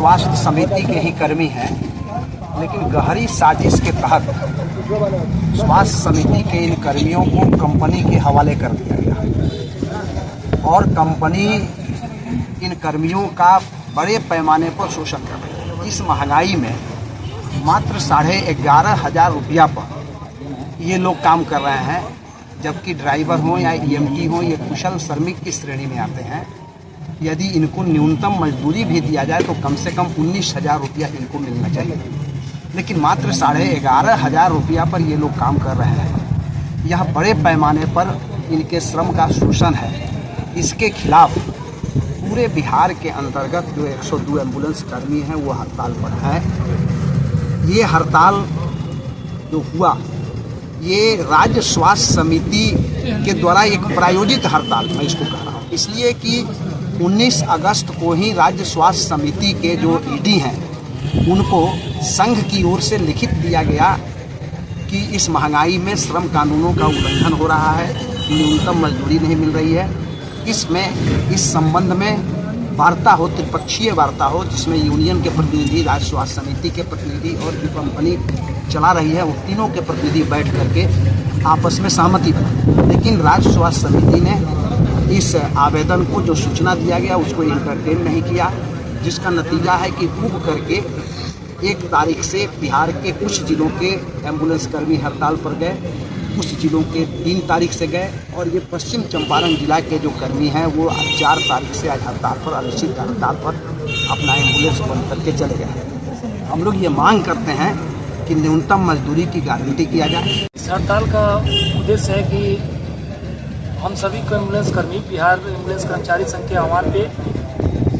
स्वास्थ्य समिति के ही कर्मी हैं, लेकिन गहरी साजिश के तहत स्वास्थ्य समिति के इन कर्मियों को कंपनी के हवाले कर दिया गया और कंपनी इन कर्मियों का बड़े पैमाने पर शोषण कर रही है। इस महंगाई में मात्र 11,500 रुपया पर ये लोग काम कर रहे हैं, जबकि ड्राइवर हों या ईएमटी हों, ये कुशल श्रमिक की श्रेणी में आते हैं। यदि इनको न्यूनतम मजदूरी भी दिया जाए तो कम से कम 19,000 रुपया इनको मिलना चाहिए, लेकिन मात्र 11,500 रुपया पर ये लोग काम कर रहे हैं। यह बड़े पैमाने पर इनके श्रम का शोषण है। इसके खिलाफ पूरे बिहार के अंतर्गत जो 102 एम्बुलेंस कर्मी हैं वो हड़ताल पर हैं। ये हड़ताल जो हुआ, ये राज्य स्वास्थ्य समिति के द्वारा एक प्रायोजित हड़ताल मैं इसको कह रहा हूँ, इसलिए कि 19 अगस्त को ही राज्य स्वास्थ्य समिति के जो ईडी हैं उनको संघ की ओर से लिखित दिया गया कि इस महंगाई में श्रम कानूनों का उल्लंघन हो रहा है, न्यूनतम मजदूरी नहीं मिल रही है। इस संबंध में वार्ता हो, त्रिपक्षीय वार्ता हो, जिसमें यूनियन के प्रतिनिधि, राज्य स्वास्थ्य समिति के प्रतिनिधि और जो कंपनी चला रही है वो तीनों के प्रतिनिधि बैठ करके आपस में सहमति बनी। लेकिन राज्य स्वास्थ्य समिति ने इस आवेदन को जो सूचना दिया गया उसको इंटरटेन नहीं किया, जिसका नतीजा है कि उब करके 1 तारीख से बिहार के कुछ जिलों के एम्बुलेंस कर्मी हड़ताल पर गए, कुछ जिलों के 3 तारीख से गए और ये पश्चिम चंपारण जिला के जो कर्मी हैं वो 4 तारीख से आज हड़ताल पर, अनिश्चित हड़ताल पर अपना एम्बुलेंस बंद करके चले गए। हम लोग ये मांग करते हैं कि न्यूनतम मजदूरी की गारंटी किया जाए। इस हड़ताल का उद्देश्य है कि हम सभी एम्बुलेंस कर्मी बिहार एम्बुलेंस कर्मचारी संघ के आह्वान पे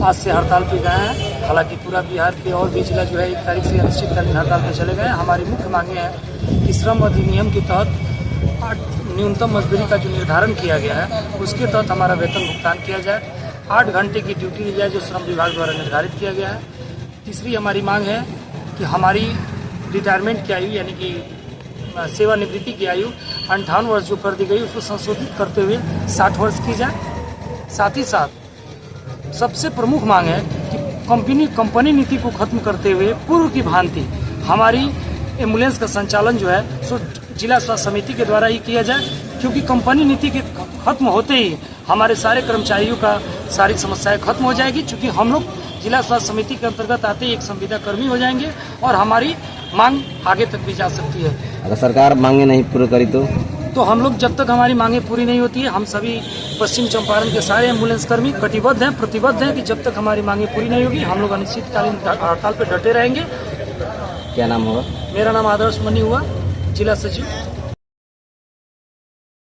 आज से हड़ताल पे गए हैं। हालांकि पूरा बिहार के और भी जिला जो है 1 तारीख से अनिश्चितकालीन हड़ताल पे चले गए हैं। हमारी मुख्य मांगे हैं कि श्रम अधिनियम के तहत न्यूनतम मजदूरी का जो निर्धारण किया गया है उसके तहत हमारा वेतन भुगतान किया जाए, 8 घंटे की ड्यूटी दी जाए जो श्रम विभाग द्वारा निर्धारित किया गया है। तीसरी हमारी मांग है कि हमारी रिटायरमेंट की आयु यानी कि सेवानिवृत्ति की आयु 58 वर्ष जो कर दी गई उसको संशोधित करते हुए 60 वर्ष की जाए। साथ ही साथ सबसे प्रमुख मांग है कि कंपनी नीति को खत्म करते हुए पूर्व की भांति हमारी एम्बुलेंस का संचालन जो है सो जिला स्वास्थ्य समिति के द्वारा ही किया जाए, क्योंकि कंपनी नीति के खत्म होते ही हमारे सारे कर्मचारियों का सारी समस्याएं खत्म हो जाएगी। चूँकि हम लोग जिला स्वास्थ्य समिति के अंतर्गत आते ही एक संविदा कर्मी हो जाएंगे और हमारी मांग आगे तक भी जा सकती है। अगर सरकार मांगे नहीं पूरी करी तो हम लोग जब तक हमारी मांगे पूरी नहीं होती है, हम सभी पश्चिम चंपारण के सारे एम्बुलेंस कर्मी कटिबद्ध हैं, प्रतिबद्ध हैं कि जब तक हमारी मांगे पूरी नहीं होगी हम लोग अनिश्चितकालीन हड़ताल पर डटे रहेंगे। क्या नाम होगा? मेरा नाम आदर्श मनी हुआ, जिला सचिव।